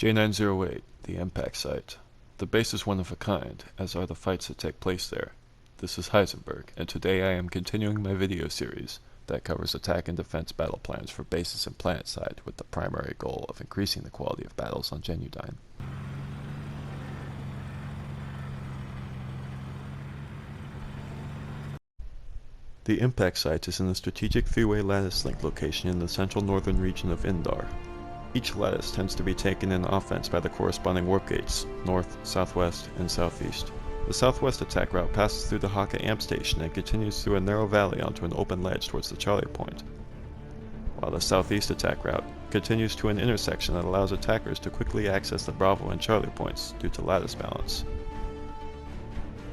J908, the impact site. The base is one of a kind, as are the fights that take place there. This is Heisenberg, and today I am continuing my video series that covers attack and defense battle plans for bases in Planetside with the primary goal of increasing the quality of battles on Genudyne. The impact site is in a strategic three-way lattice link location in the central northern region of Indar. Each lattice tends to be taken in offense by the corresponding warp gates, north, southwest, and southeast. The southwest attack route passes through the Haka amp station and continues through a narrow valley onto an open ledge towards the Charlie point, while the southeast attack route continues to an intersection that allows attackers to quickly access the Bravo and Charlie points due to lattice balance.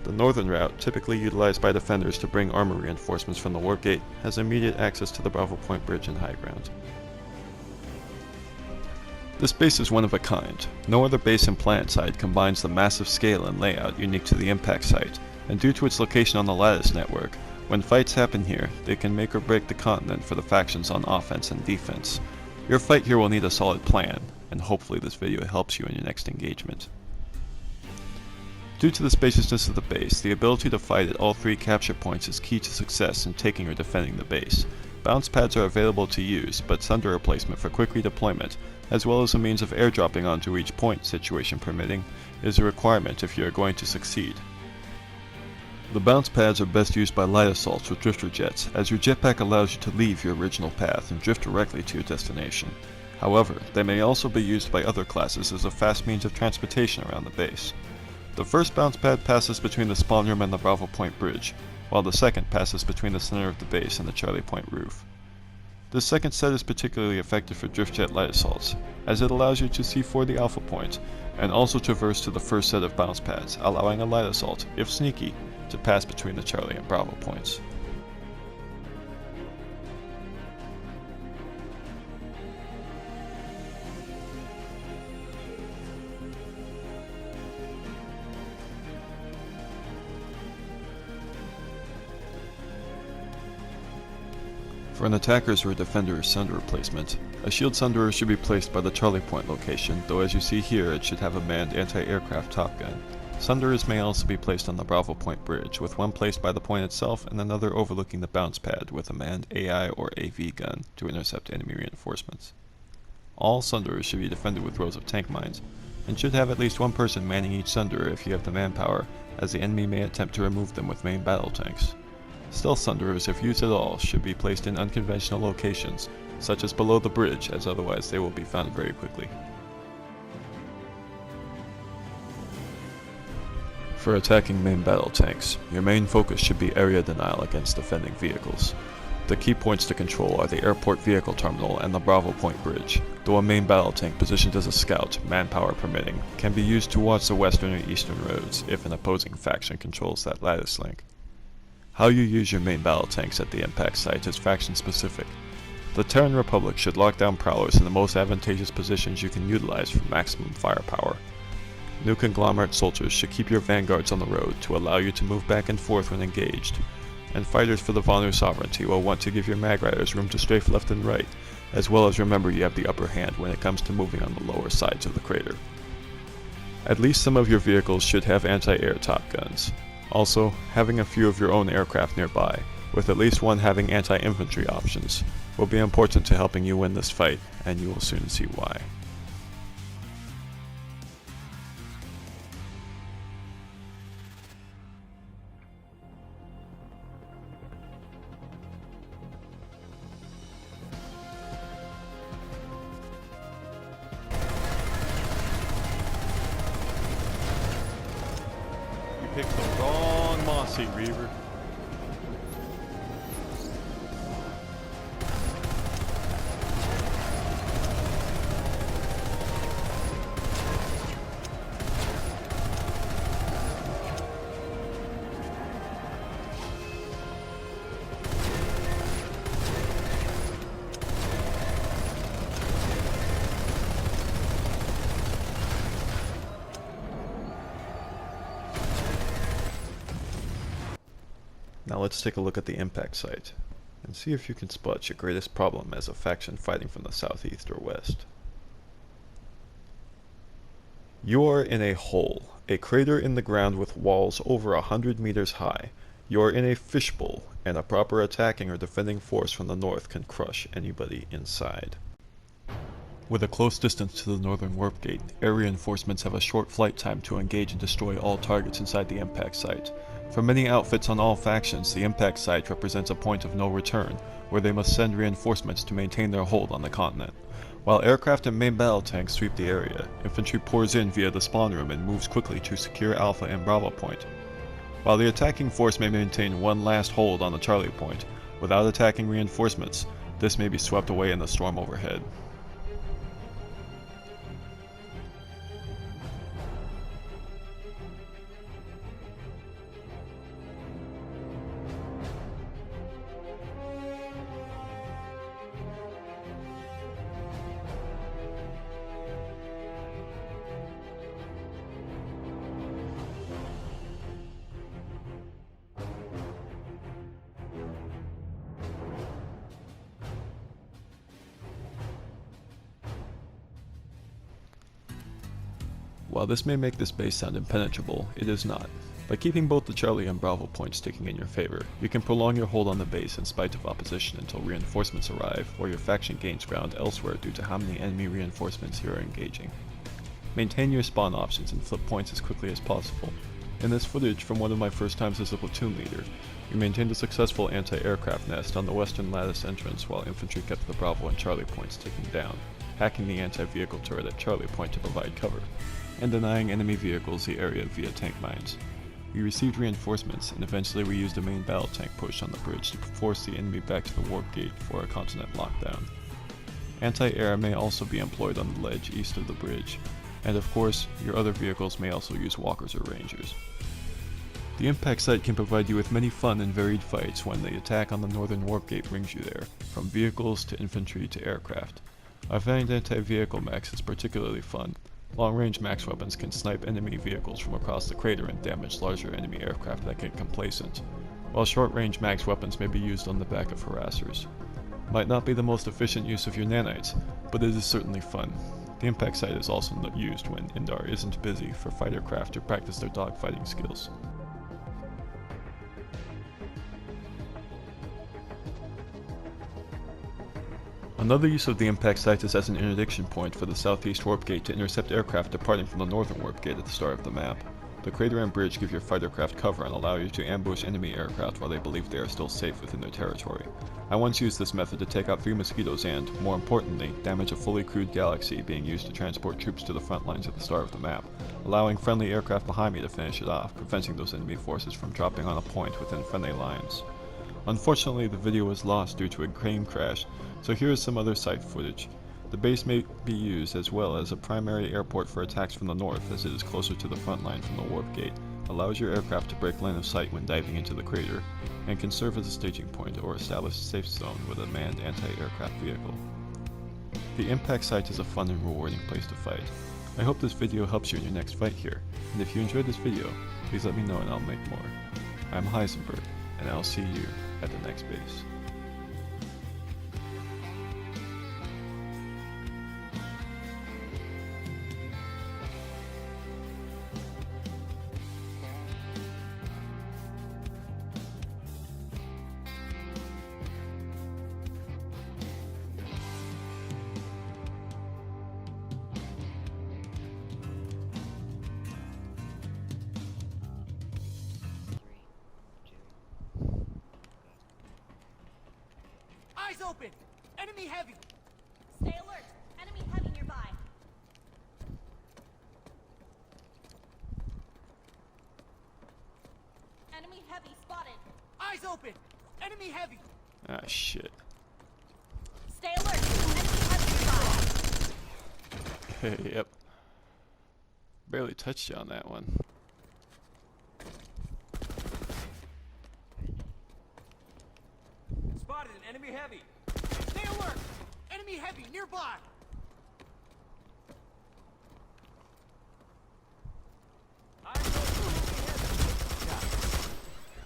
The northern route, typically utilized by defenders to bring armor reinforcements from the warp gate, has immediate access to the Bravo Point bridge and high ground. This base is one of a kind. No other base in Planetside combines the massive scale and layout unique to the impact site, and due to its location on the lattice network, when fights happen here, they can make or break the continent for the factions on offense and defense. Your fight here will need a solid plan, and hopefully this video helps you in your next engagement. Due to the spaciousness of the base, the ability to fight at all three capture points is key to success in taking or defending the base. Bounce pads are available to use, but Sunder replacement for quick redeployment, as well as a means of airdropping onto each point, situation permitting, is a requirement if you are going to succeed. The bounce pads are best used by light assaults with drifter jets, as your jetpack allows you to leave your original path and drift directly to your destination. However, they may also be used by other classes as a fast means of transportation around the base. The first bounce pad passes between the spawn room and the Bravo Point bridge, while the second passes between the center of the base and the Charlie Point roof. This second set is particularly effective for drift jet light assaults, as it allows you to C4 the Alpha Point, and also traverse to the first set of bounce pads, allowing a light assault, if sneaky, to pass between the Charlie and Bravo points. For an attacker's or defender's Sunder replacement, a shield Sunderer should be placed by the Charlie Point location, though as you see here it should have a manned anti-aircraft top gun. Sunderers may also be placed on the Bravo Point bridge, with one placed by the point itself and another overlooking the bounce pad with a manned AI or AV gun to intercept enemy reinforcements. All Sunderers should be defended with rows of tank mines, and should have at least one person manning each Sunderer if you have the manpower, as the enemy may attempt to remove them with main battle tanks. Stealth Sunderers, if used at all, should be placed in unconventional locations, such as below the bridge, as otherwise they will be found very quickly. For attacking main battle tanks, your main focus should be area denial against defending vehicles. The key points to control are the airport vehicle terminal and the Bravo Point bridge, though a main battle tank positioned as a scout, manpower permitting, can be used to watch the western or eastern roads if an opposing faction controls that lattice link. How you use your main battle tanks at the impact site is faction specific. The Terran Republic should lock down prowlers in the most advantageous positions you can utilize for maximum firepower. New conglomerate soldiers should keep your vanguards on the road to allow you to move back and forth when engaged, and fighters for the Vanu sovereignty will want to give your mag riders room to strafe left and right, as well as remember you have the upper hand when it comes to moving on the lower sides of the crater. At least some of your vehicles should have anti-air top guns. Also, having a few of your own aircraft nearby, with at least one having anti-infantry options, will be important to helping you win this fight, and you will soon see why. Picked the wrong Mossy Reaver. Now let's take a look at the impact site, and see if you can spot your greatest problem as a faction fighting from the southeast or west. You are in a hole, a crater in the ground with walls over 100 meters high. You are in a fishbowl, and a proper attacking or defending force from the north can crush anybody inside. With a close distance to the northern warp gate, air reinforcements have a short flight time to engage and destroy all targets inside the impact site. For many outfits on all factions, the impact site represents a point of no return, where they must send reinforcements to maintain their hold on the continent. While aircraft and main battle tanks sweep the area, infantry pours in via the spawn room and moves quickly to secure Alpha and Bravo Point. While the attacking force may maintain one last hold on the Charlie Point, without attacking reinforcements, this may be swept away in the storm overhead. While this may make this base sound impenetrable, it is not. By keeping both the Charlie and Bravo points ticking in your favor, you can prolong your hold on the base in spite of opposition until reinforcements arrive, or your faction gains ground elsewhere due to how many enemy reinforcements you are engaging. Maintain your spawn options and flip points as quickly as possible. In this footage from one of my first times as a platoon leader, we maintained a successful anti-aircraft nest on the western lattice entrance while infantry kept the Bravo and Charlie points ticking down, hacking the anti-vehicle turret at Charlie Point to provide cover, and denying enemy vehicles the area via tank mines. We received reinforcements, and eventually we used a main battle tank push on the bridge to force the enemy back to the warp gate for a continent lockdown. Anti-air may also be employed on the ledge east of the bridge, and of course, your other vehicles may also use walkers or rangers. The impact site can provide you with many fun and varied fights when the attack on the northern warp gate brings you there, from vehicles to infantry to aircraft. I find anti-vehicle mechs is particularly fun. Long-range max weapons can snipe enemy vehicles from across the crater and damage larger enemy aircraft that get complacent, while short-range max weapons may be used on the back of harassers. Might not be the most efficient use of your nanites, but it is certainly fun. The impact site is also used when Indar isn't busy for fighter craft to practice their dogfighting skills. Another use of the impact site is as an interdiction point for the southeast warp gate to intercept aircraft departing from the northern warp gate at the start of the map. The crater and bridge give your fighter craft cover and allow you to ambush enemy aircraft while they believe they are still safe within their territory. I once used this method to take out 3 mosquitoes and, more importantly, damage a fully crewed Galaxy being used to transport troops to the front lines at the start of the map, allowing friendly aircraft behind me to finish it off, preventing those enemy forces from dropping on a point within friendly lines. Unfortunately, the video was lost due to a crane crash, so here is some other site footage. The base may be used as well as a primary airport for attacks from the north, as it is closer to the front line from the warp gate, allows your aircraft to break line of sight when diving into the crater, and can serve as a staging point or establish a safe zone with a manned anti-aircraft vehicle. The impact site is a fun and rewarding place to fight. I hope this video helps you in your next fight here, and if you enjoyed this video, please let me know and I'll make more. I'm Heisenberg, and I'll see you at the next base. Eyes open! Enemy heavy! Stay alert! Enemy heavy nearby. Enemy heavy spotted. Eyes open! Enemy heavy! Ah, shit. Stay alert! Enemy heavy nearby. Yep. Barely touched you on that one. Spotted an enemy heavy! Stay alert! Enemy heavy nearby!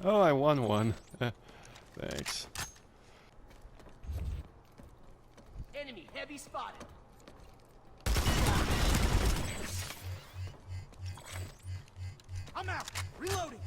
Oh, I won one. Thanks. Enemy heavy spotted! I'm out. Reloading.